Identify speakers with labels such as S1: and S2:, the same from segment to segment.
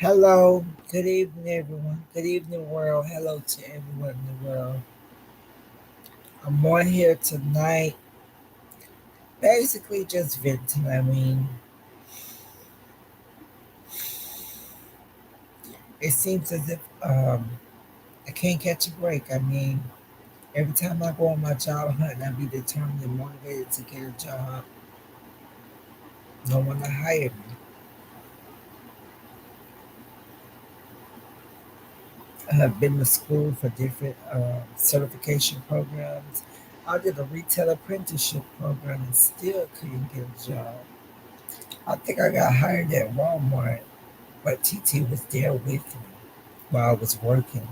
S1: Hello, good evening, everyone. Good evening, world. Hello to everyone in the world. I'm on here tonight, basically just venting. It seems as if I can't catch a break. Every time I go on my job hunt, I be determined and motivated to get a job. No one to hire me. I have been to school for different certification programs. I did a retail apprenticeship program and still couldn't get a job. I think I got hired at Walmart, but TT was there with me while I was working.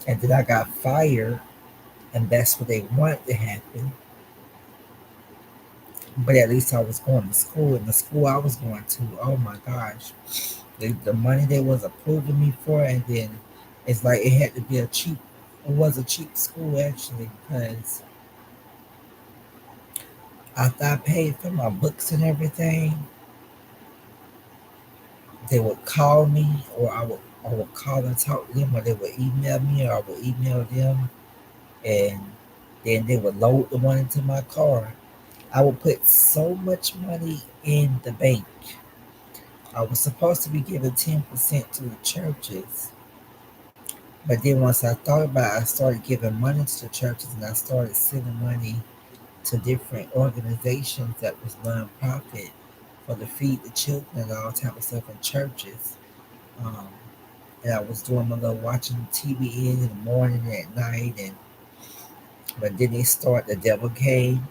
S1: And then I got fired, and that's what they wanted to happen. But at least I was going to school, and the school I was going to, oh my gosh, the money they was approving me for, and then it's like it had to be it was a cheap school actually, because after I paid for my books and everything, they would call me, or I would call and talk to them, or they would email me, or I would email them, and then they would load the money into my car. I would put so much money in the bank. I was supposed to be giving 10% to the churches, but then once I thought about it, I started giving money to the churches, and I started sending money to different organizations that was nonprofit for to feed the children and all type of stuff in churches. Um, and I was doing my little watching TV in the morning and at night, and but then they start the devil came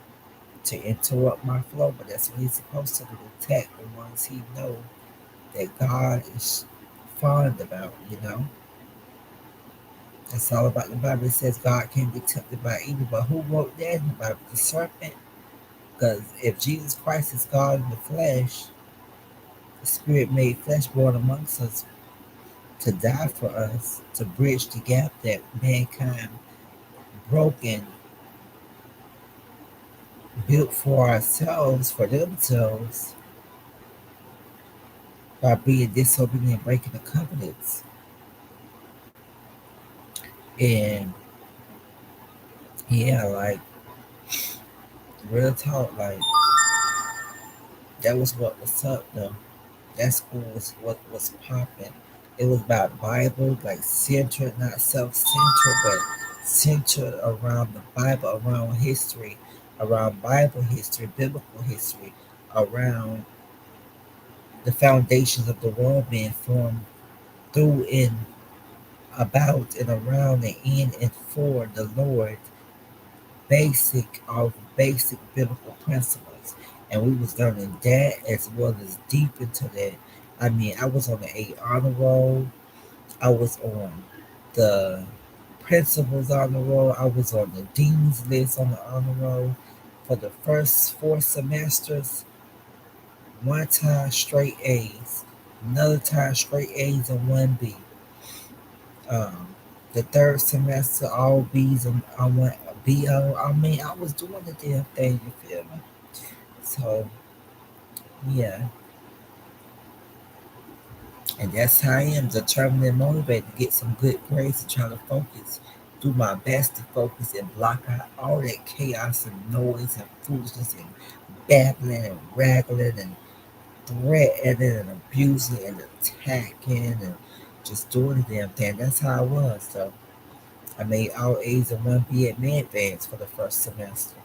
S1: to interrupt my flow, but that's what he's supposed to do, attack the ones he know that God is fond about. That's all about the Bible. It says God can't be tempted by evil, but who wrote that in the Bible? The serpent? Because if Jesus Christ is God in the flesh, the Spirit made flesh born amongst us to die for us, to bridge the gap that mankind broken, built for ourselves, for themselves, by being disobedient and breaking the covenants. And yeah, like real talk, like that was what was up though. That school was what was popping. It was about Bible, like centered, not self-centered, but centered around the Bible, around history, around Bible history, biblical history, around the foundations of the world being formed through and about and around and in and for the Lord, basic biblical principles, and we was learning that as well as deep into that. I was on the honor roll. I was on the principals honor roll. I was on the dean's list on the honor roll for the first 4 semesters. One time straight A's, another time straight A's and one B. The third semester all B's and I went B. I was doing the damn thing. You feel me? So yeah, and that's how I am, determined and motivated to get some good grades, to try to focus, do my best to focus and block out all that chaos and noise and foolishness and babbling and rattling and threatening and abusing and attacking and just doing the damn thing. That's how I was. So I made all A's and one B at med advance for the first semester.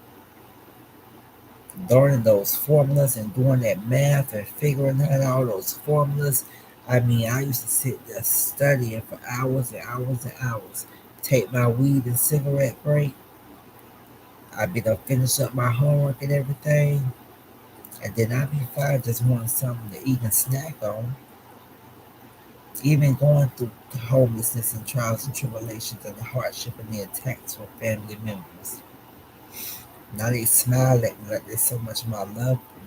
S1: Learning those formulas and doing that math and figuring out all those formulas. I used to sit there studying for hours and hours and hours. Take my weed and cigarette break. I'd be done finish up my homework and everything. And then I'd be fine just wanting something to eat and snack on. Even going through the homelessness and trials and tribulations and the hardship and the attacks from family members. Now they smile at me like there's so much of my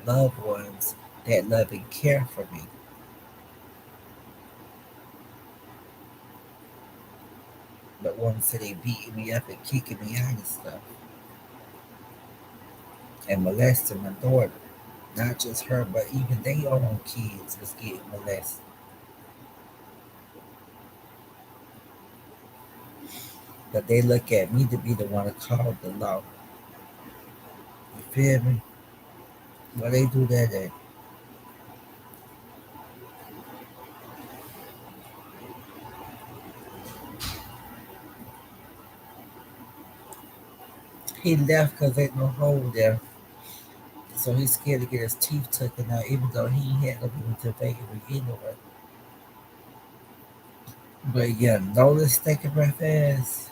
S1: loved ones that love and care for me. But one said they beating me up and kicking me out and stuff. And molesting my daughter. Not just her, but even their own kids was getting molested. But they look at me to be the one to call the law. You feel me? Well, they do that. He left because ain't no hole there. So he's scared to get his teeth taken out, even though he had no people to pay him anyway. But yeah, Notice taking breath ass.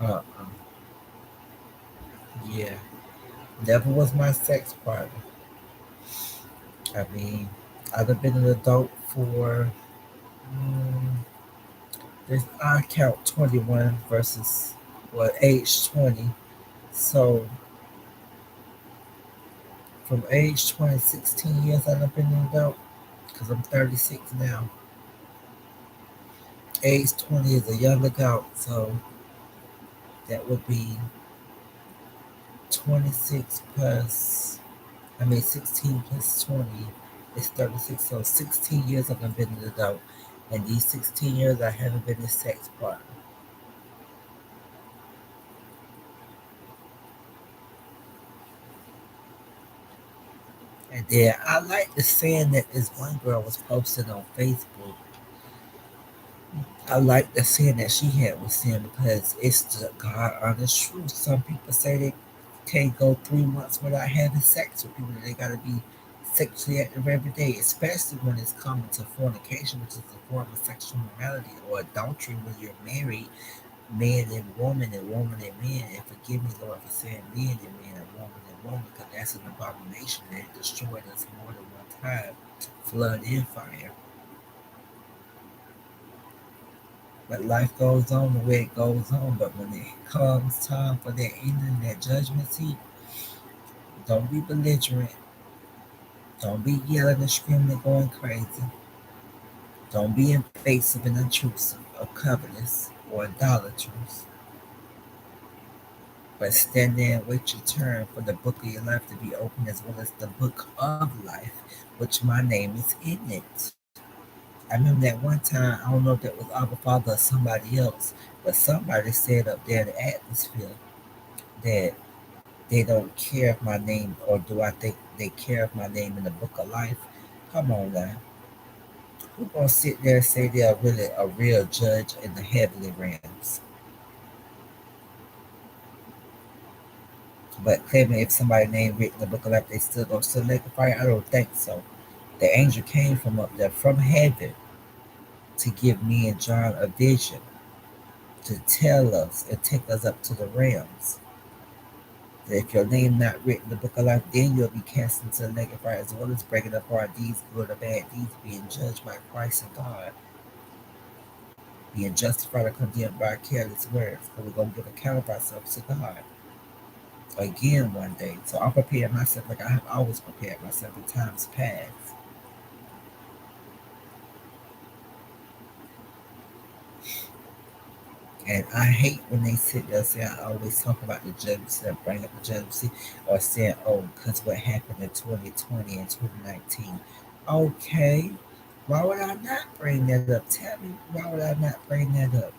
S1: Uh, yeah, never was my sex partner. I mean, I'd have been an adult for mm, this. I count 21 versus age 20. So from age 20, 16 years, I've been an adult because I'm 36 now. Age 20 is a young adult, so that would be 26 plus, I mean 16 plus 20 is 36. So 16 years I've been an adult. And these 16 years I haven't been a sex partner. And then I like the saying that this one girl was posting on Facebook. I like the saying that she had was saying because it's the God honest truth. Some people say they can't go 3 months without having sex with people. They gotta be sexually active every day, especially when it's coming to fornication, which is a form of sexual morality, or adultery when you're married, man and woman and man. And forgive me, Lord, for saying man and woman, because that's an abomination that destroyed us more than one time, flood and fire. But life goes on the way it goes on. But when it comes time for that ending, that judgment seat, don't be belligerent. Don't be yelling and screaming and going crazy. Don't be invasive and intrusive or covetous or idolatrous. But stand there and wait your turn for the book of your life to be open as well as the book of life, which my name is in it. I remember that one time, I don't know if that was Abba Father or somebody else, but somebody said up there in the atmosphere that they don't care if my name, or do I think they care if my name in the book of life? Come on now. Who gonna sit there and say they're really a real judge in the heavenly realms? But claiming if somebody's name written in the book of life, they still gonna still make a fire? I don't think so. The angel came from up there, from heaven, to give me and John a vision, to tell us and take us up to the realms. That if your name not written in the book of life, then you'll be cast into the lake of fire, as well as breaking up our deeds, good or bad deeds, being judged by Christ and God, being justified or condemned by careless words. Because we're going to give account of ourselves to God again one day. So I'm preparing myself like I have always prepared myself in times past. And I hate when they sit there saying, I always talk about the judgment, bring up the judgment, or saying, oh, because what happened in 2020 and 2019. Okay, why would I not bring that up? Tell me, why would I not bring that up?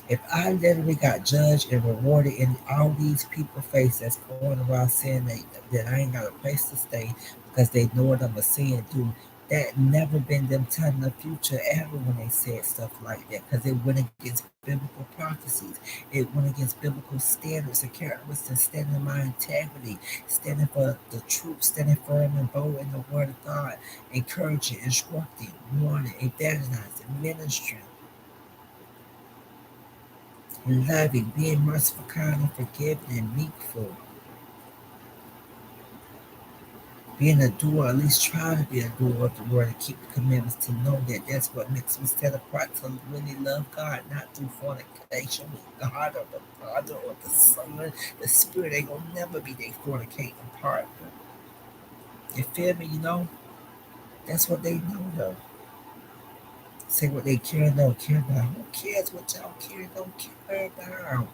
S1: If I literally got judged and rewarded in all these people's face that's going around saying that I ain't got a place to stay because they know what I'm a say and do, that never been them telling the future ever when they said stuff like that, because it went against biblical prophecies. It went against biblical standards and characteristics, standing in my integrity, standing for the truth, standing firm and bold in the word of God, encouraging, instructing, warning, evangelizing, ministering, loving, being merciful, kind, and forgiving, and meekful. Being a doer, at least try to be a doer of the word and keep the commandments, to know that that's what makes me set apart, to really love God, not through fornication with God or the Father or the Son. The Spirit ain't gonna never be their fornicating partner. You feel me? That's what they know though. Say what they care and don't care about. Who cares what y'all care and don't care about?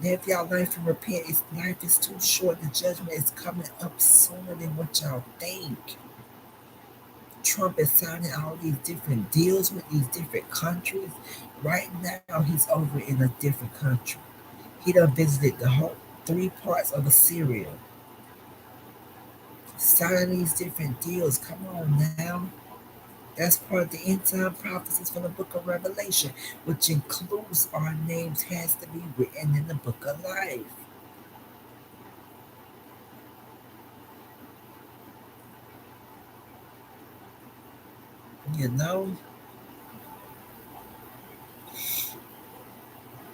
S1: Live y'all life and repent. Life is too short. The judgment is coming up sooner than what y'all think. Trump is signing all these different deals with these different countries. Right now, he's over in a different country. He done visited the whole three parts of Assyria, signing these different deals. Come on now. That's part of the end time prophecies from the book of Revelation, which includes our names has to be written in the book of life. You know,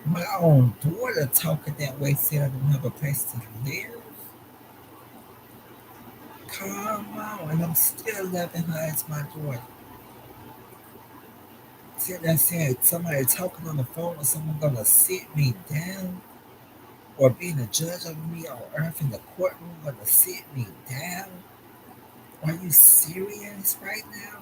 S1: my own daughter talking that way, said I don't have a place to live. Come on, and I'm still loving her as my daughter. Said I said somebody talking on the phone or someone gonna sit me down or being a judge over me on earth in the courtroom gonna sit me down. Are you serious right now?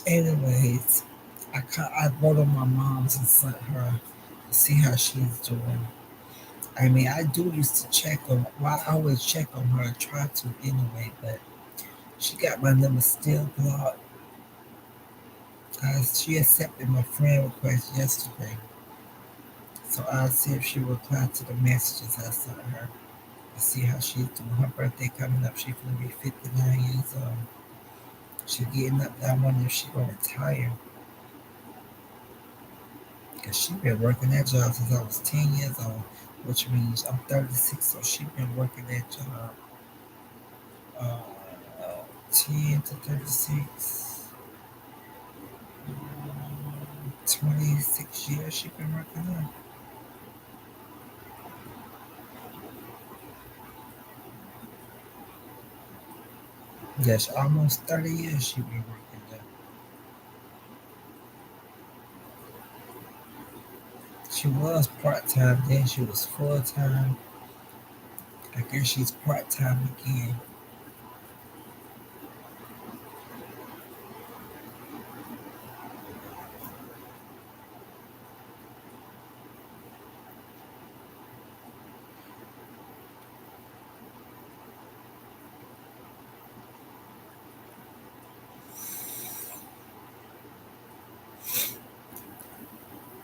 S1: Anyways, I wrote on my mom's and sent her to see how she's doing. I mean, I do used to check on. Well, I always check on her. I try to anyway, but she got my number still blocked. She accepted my friend request yesterday, so I'll see if she replied to the messages I sent her to see how she's doing. Her birthday coming up. She's gonna be 59 years old. She getting up there. I wonder if she gonna retire. Because she been working that job since I was 10 years old, which means I'm 36, so she been working that job uh, 10 to 36, 26 years she been working there. Yes, almost 30 years she been working there. She was part-time, then she was full-time. I guess she's part-time again.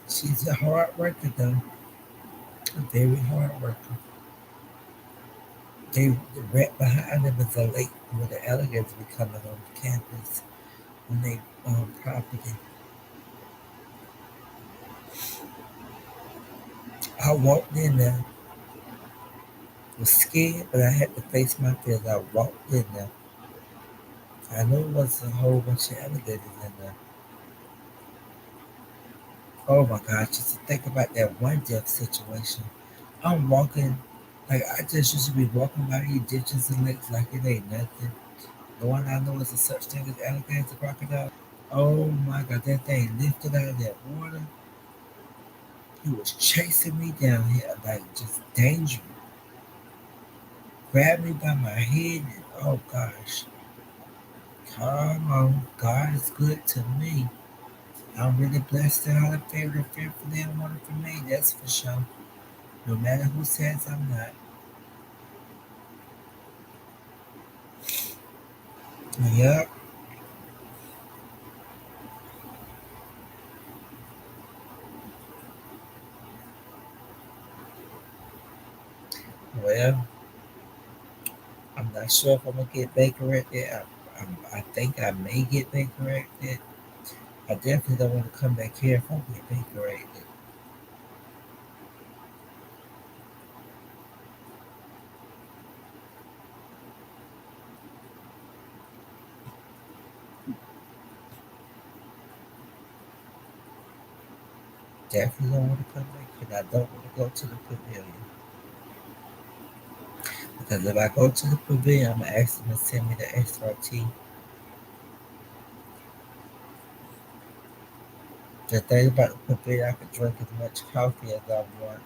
S1: She's a hard worker though, a very hard worker. The right behind them is a lake where the alligators be coming on campus when they property. I walked in there, was scared, but I had to face my fears. I walked in there. I knew it was a whole bunch of alligators in there. Oh my gosh, just to think about that one death situation. I'm walking, like I just used to be walking by these ditches and lakes like it ain't nothing. The one I know is a such thing as alligators and crocodiles. Oh my god, that thing lifted out of that water. He was chasing me down here, like just dangerous. Grabbed me by my head and oh gosh. Come on, God is good to me. I'm really blessed to have a favorite fit for them, one for me, that's for sure. No matter who says I'm not. Yep. Well, I'm not sure if I'm gonna get Baker corrected. I think I may get Baker corrected. I definitely don't want to come back here if I get Baker corrected. Definitely don't want to come back, and I don't want to go to the pavilion. Because if I go to the pavilion, I'm going to ask them to send me the SRT. The thing about the pavilion, I can drink as much coffee as I want.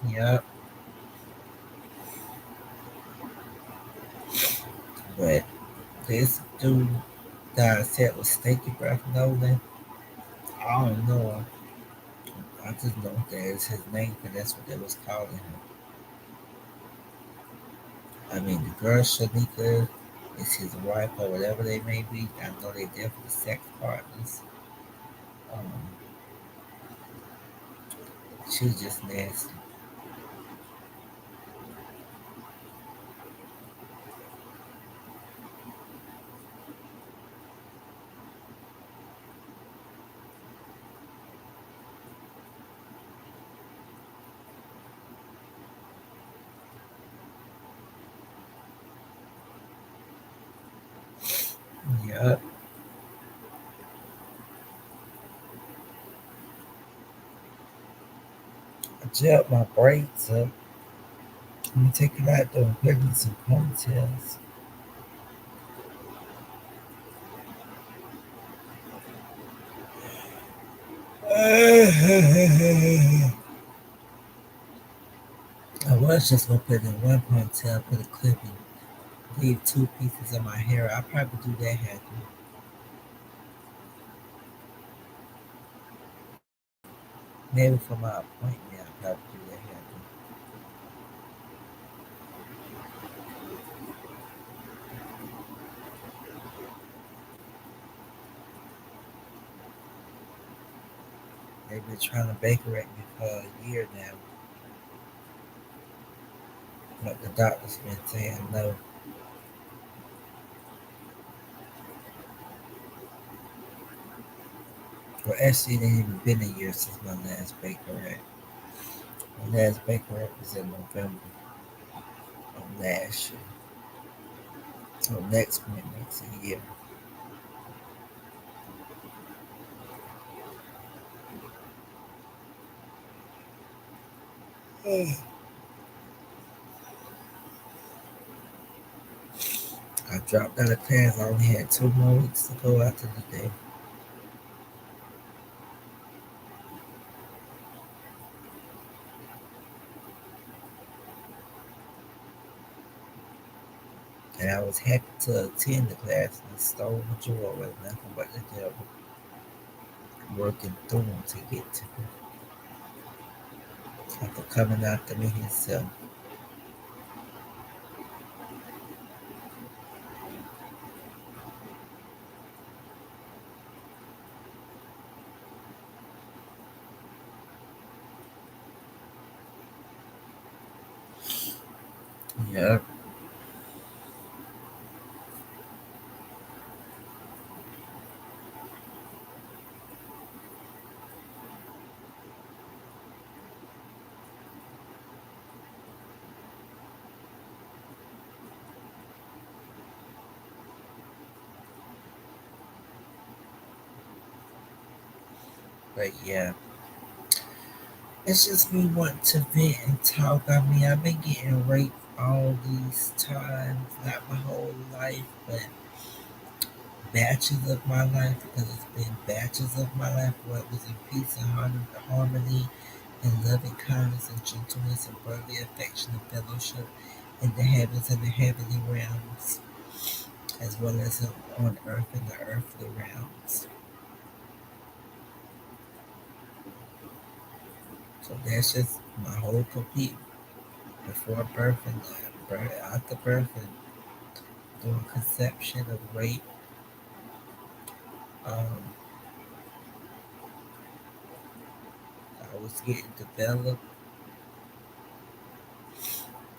S1: Yep. But this dude that I said was Stinky Breath Nolan, I don't know. I just know that is his name because that's what they was calling him. I mean, the girl Shanika is his wife or whatever they may be. I know they definitely sex partners. Um, she's just nasty. Yep. I gelled my braids up. Let me take it out there and put in some ponytails. I was just gonna put in one ponytail, put a clip and leave two pieces of my hair. I'll probably do that hair. Maybe for my appointment, I'll probably do that hair. They've been trying to baker at me for a year now, but the doctor's been saying no. Well, actually, it ain't even been a year since my last baker at. My last baker at was in November of last year. So next month makes a year. I dropped out of class. I only had 2 more weeks to go after the day. And I was happy to attend the class and stole the joy with nothing but the devil working through him to get to me. After coming after me himself. Yeah, but yeah. It's just me wanting to vent and talk. I mean, I've been getting raped all these times, not my whole life, but batches of my life because it's been batches of my life where it was in peace and harmony and loving kindness and gentleness and brotherly affection and fellowship in the heavens and the heavenly realms, as well as on earth and the earthly realms. So that's just my whole complete before birth and after birth and during conception of rape Um, I was getting developed.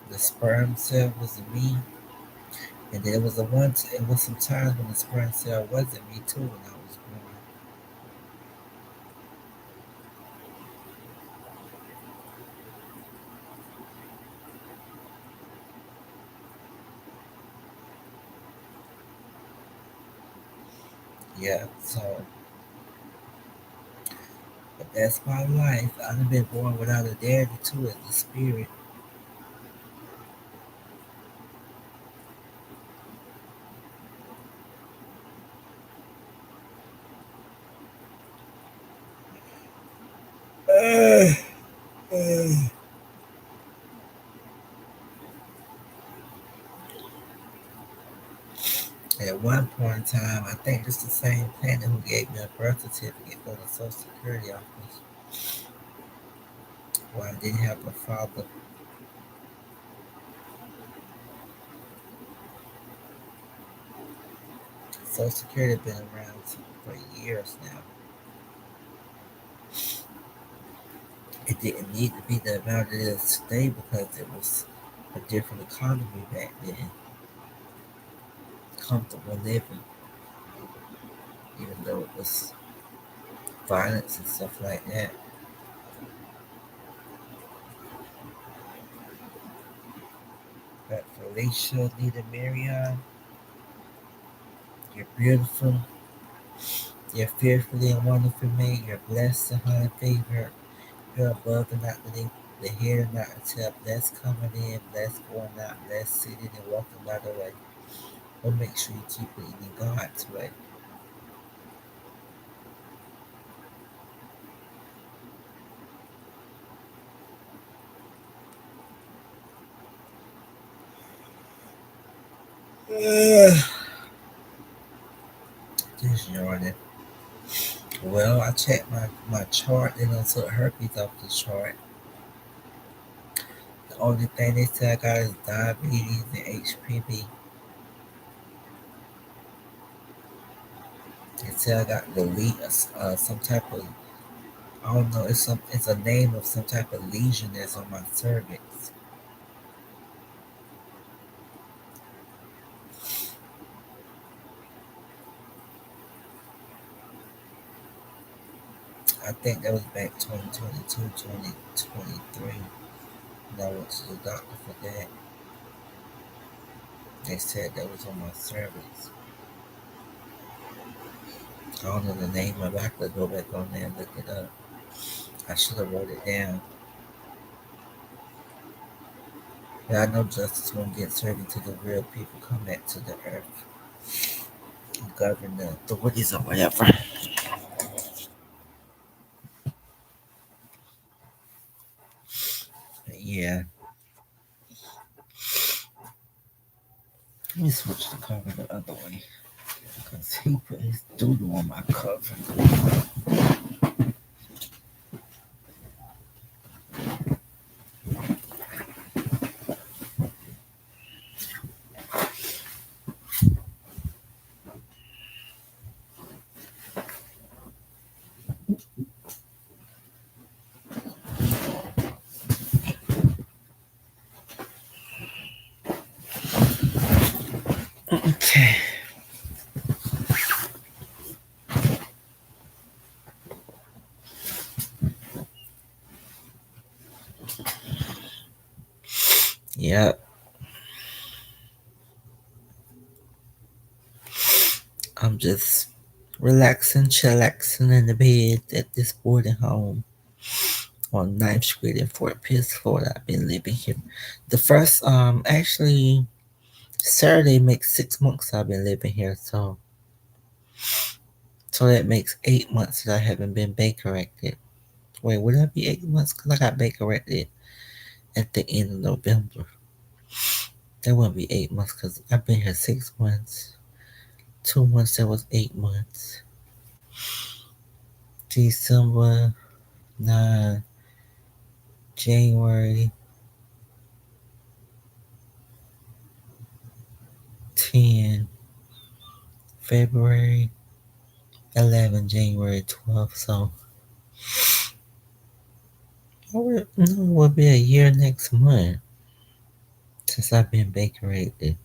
S1: The sperm cell was me, and there was a once. It was some times when the sperm cell wasn't me too when I was born. Yeah, so but that's my life. I've been born without a daddy too as the spirit. Uh, uh. At one point in time, I think it's the same planet who gave me a birth certificate for the Social Security office. Where I didn't have a father. Social Security been around for years now. It didn't need to be the amount it is today because it was a different economy back then. Comfortable living, even though it was violence and stuff like that. But Felicia, Nita Marion, you're beautiful. You're fearfully and wonderfully made. You're blessed and highly favored. You're above and not beneath. The head and not the tail. Blessed coming in, blessed going out, blessed sitting and walking by the way. But make sure you keep it in God's way. Just yawning. Well, I checked my chart and I took herpes off the chart. The only thing they said I got is diabetes and HPV. They said I got the some type of I don't know. It's a name of some type of lesion that's on my cervix. I think that was back 2022, 2023. And I went to the doctor for that. They said that was on my cervix. I don't know the name of it. I have to go back on there and look it up. I should have wrote it down. But I know justice won't get served until the real people come back to the earth and govern the authorities or whatever. But yeah. Let me switch the cover the other way. Because he put his doodle on my cover. Okay. Yep. I'm just relaxing, chillaxing in the bed at this boarding home on 9th Street in Fort Pierce, Florida. I've been living here. The first, actually, Saturday makes 6 months I've been living here, so that makes 8 months that I haven't been bank corrected. Wait, would that be 8 months? Because I got bank corrected at the end of November. That wouldn't be 8 months because I've been here 6 months. 2 months, that was 8 months. December 9, January 10, February 11, January 12th. So no, it will be a year next month since I've been baking rated.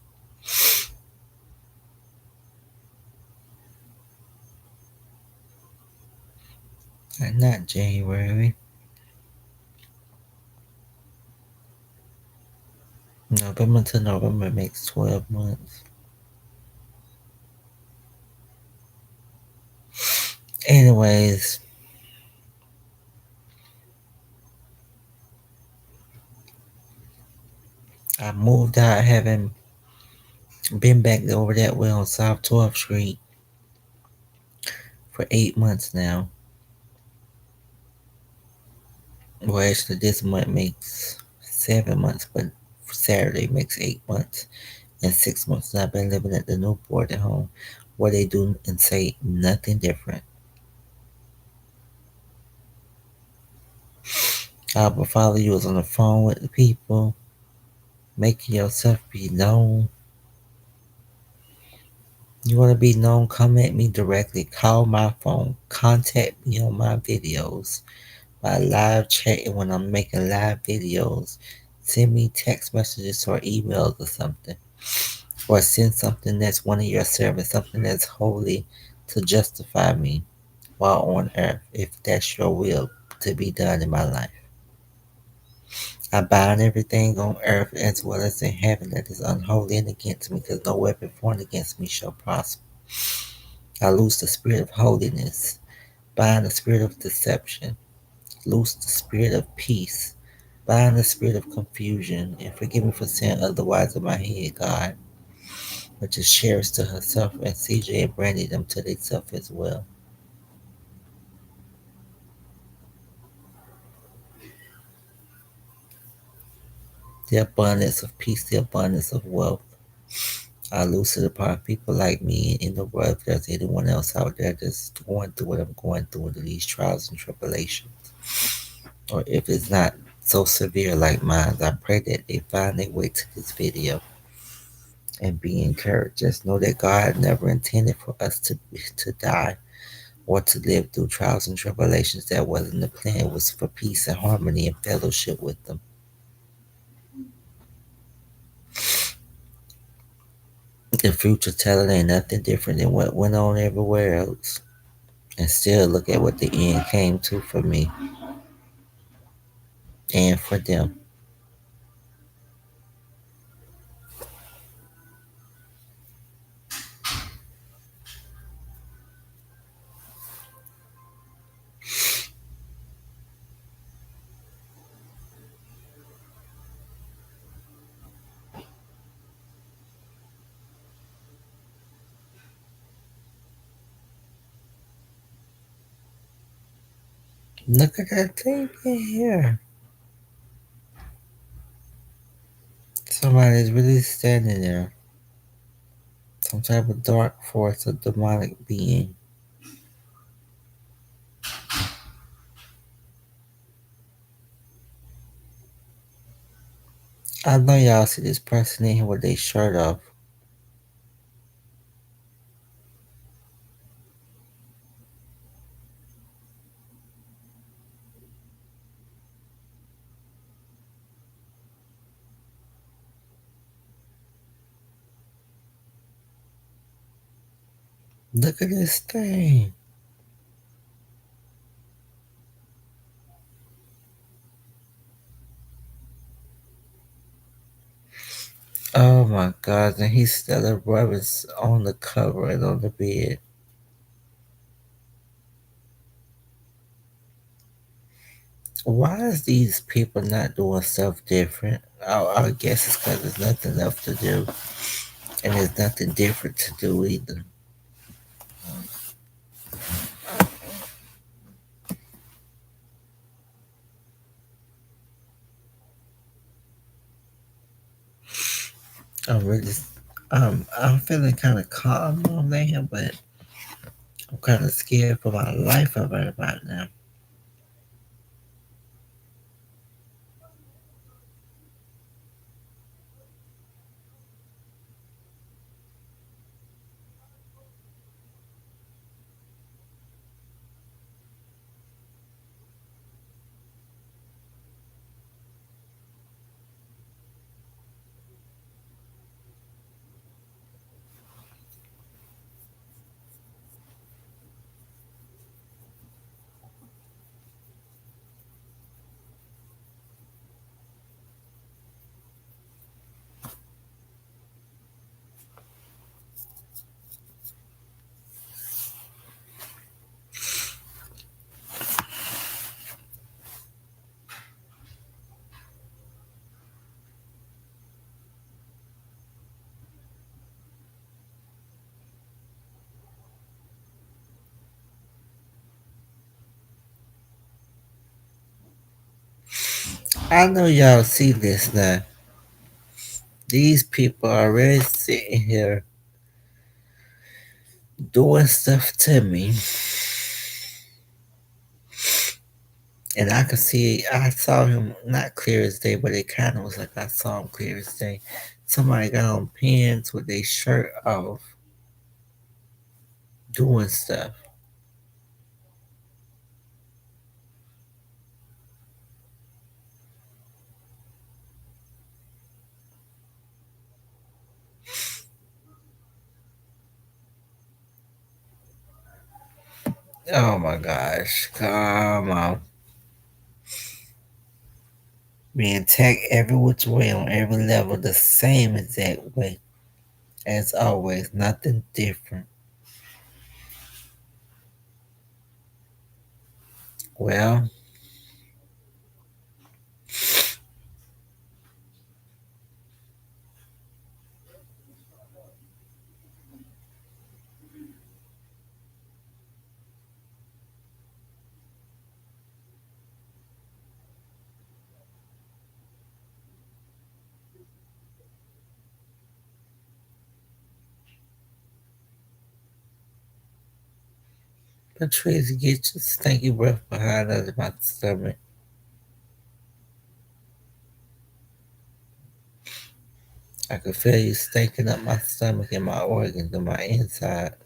S1: Not January. November to November makes 12 months. Anyways, I moved out having been back over that way on South 12th Street for 8 months now. Well, actually, this month makes 7 months, but Saturday makes 8 months. In 6 months, I've been living at the Newport at home, where they do and say nothing different. Our Father, you was on the phone with the people, making yourself be known. You want to be known? Come at me directly. Call my phone. Contact me on my videos. By live chatting when I'm making live videos. Send me text messages or emails or something. Or send something that's one of your servants, something that's holy to justify me while on earth, if that's your will to be done in my life. I bind everything on earth as well as in heaven that is unholy and against me, because no weapon formed against me shall prosper. I loose the spirit of holiness, bind the spirit of deception, loose the spirit of peace, bind the spirit of confusion, and forgive me for saying otherwise in my head, God, which is cherished to herself, and CJ and Brandy them to themselves as well. The abundance of peace, the abundance of wealth. I loose it upon people like me in the world. If there's anyone else out there that's going through what I'm going through under these trials and tribulations, or if it's not so severe like mine, I pray that they find their way to this video and be encouraged. Just know that God never intended for us to die or to live through trials and tribulations. That wasn't the plan. It was for peace and harmony and fellowship with them. The future telling ain't nothing different than what went on everywhere else. And still look at what the end came to for me and for them. Look at that thing in here. Somebody's really standing there. Some type of dark force, a demonic being. I know y'all see this person in here with their shirt off. Look at this thing. Oh my God, and he's still a brothers on the cover and on the bed. Why is these people not doing stuff different? I guess it's because there's nothing left to do. And there's nothing different to do either. I'm really, I'm feeling kind of calm on there, but I'm kind of scared for my life right about now. I know y'all see this now. These people are already sitting here doing stuff to me. And I could see, I saw him not clear as day, but it kind of was like I saw him clear as day. Somebody got on pins with their shirt off, doing stuff. Oh my gosh, come on. Being attacked every which way on every level the same exact way. As always, nothing different. Well, Patrice, get your stinky breath behind under my stomach. I can feel you stinking up my stomach and my organs and my insides.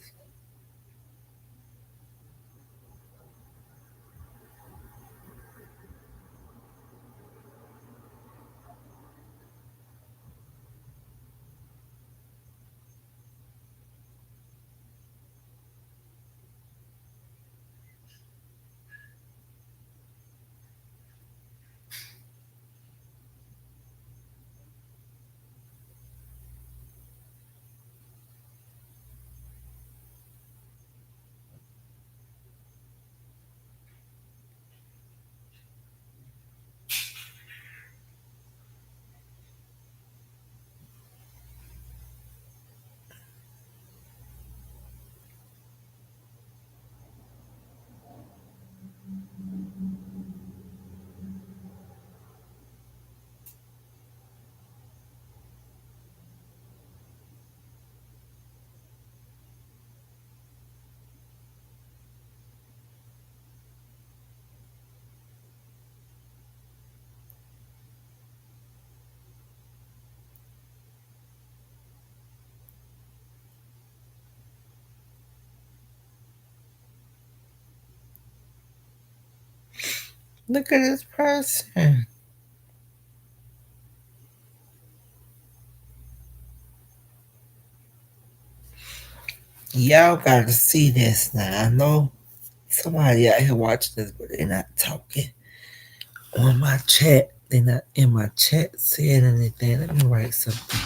S1: Look at this person. Y'all gotta see this now. I know somebody out here watching this, but they're not talking on my chat. They're not in my chat saying anything. Let me write something.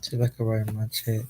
S1: See if I can write in my chat.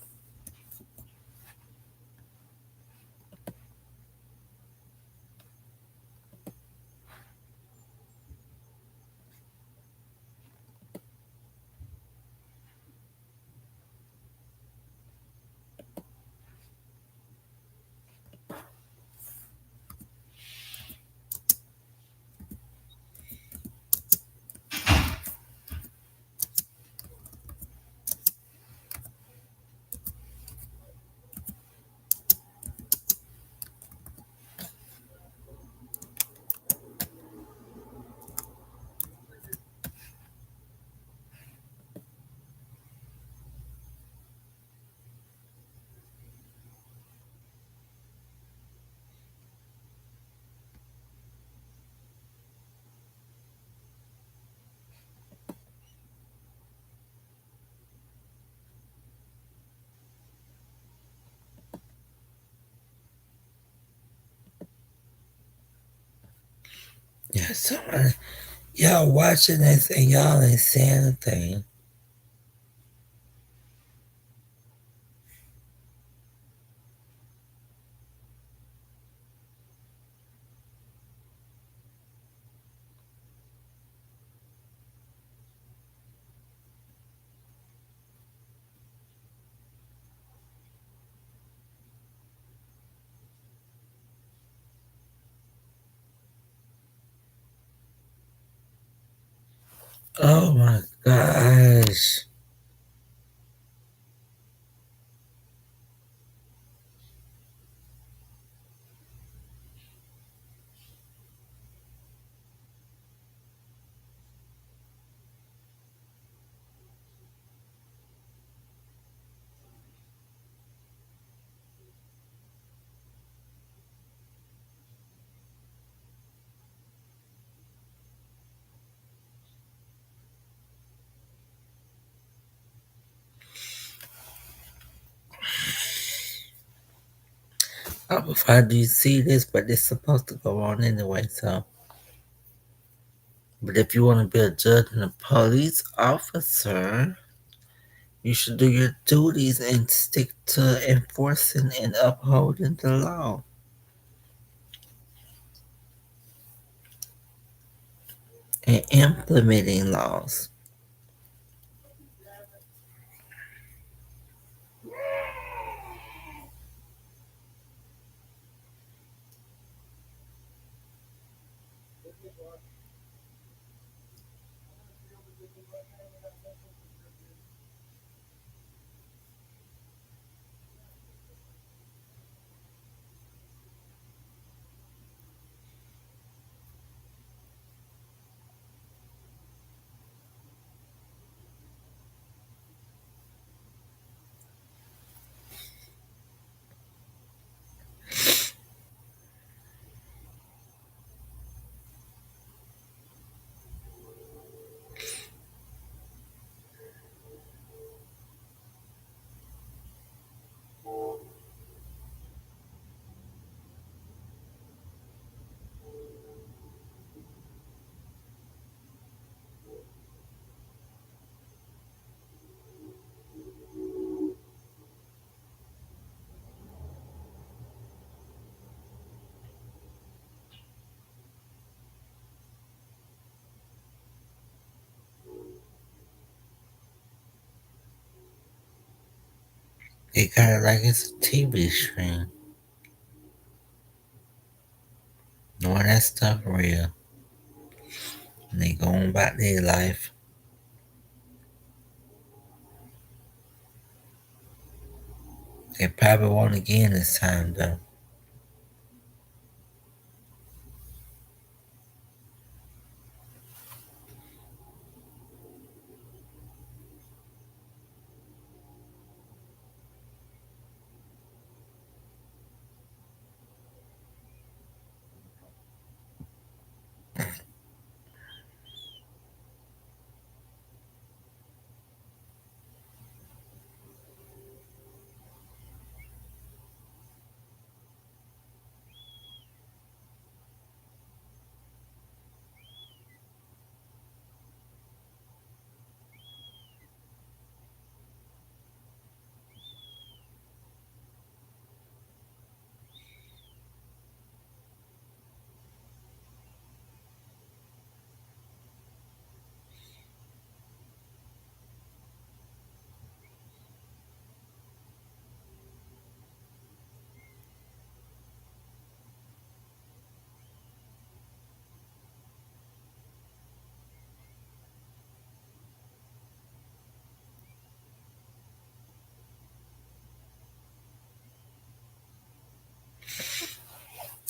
S1: Yeah, someone, y'all watching this and y'all ain't saying anything. Oh my gosh. I would find you see this, but it's supposed to go on anyway, so. But if you want to be a judge and a police officer, you should do your duties and stick to enforcing and upholding the law and implementing laws. They got it like it's a TV stream. Knowing that stuff real. And they going about their life. They probably won't again this time, though.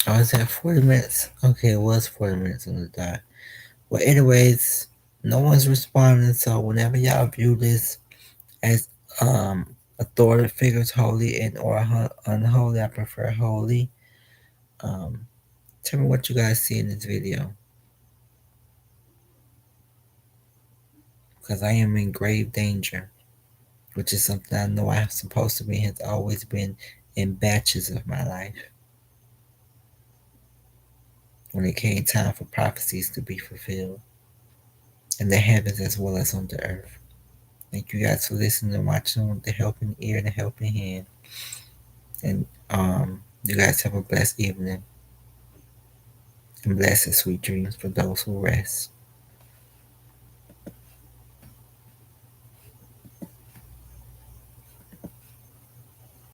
S1: Oh, is that 40 minutes? Okay, it was 40 minutes on the dot. Well, anyways, no one's responding, so whenever y'all view this as authority figures holy and or unholy, I prefer holy. Um, Tell me what you guys see in this video, because I am in grave danger, which is something I know I'm supposed to be has always been in batches of my life when it came time for prophecies to be fulfilled in the heavens as well as on the earth. Thank you guys for listening and watching with the helping ear and the helping hand. And you guys have a blessed evening and blessed sweet dreams for those who rest.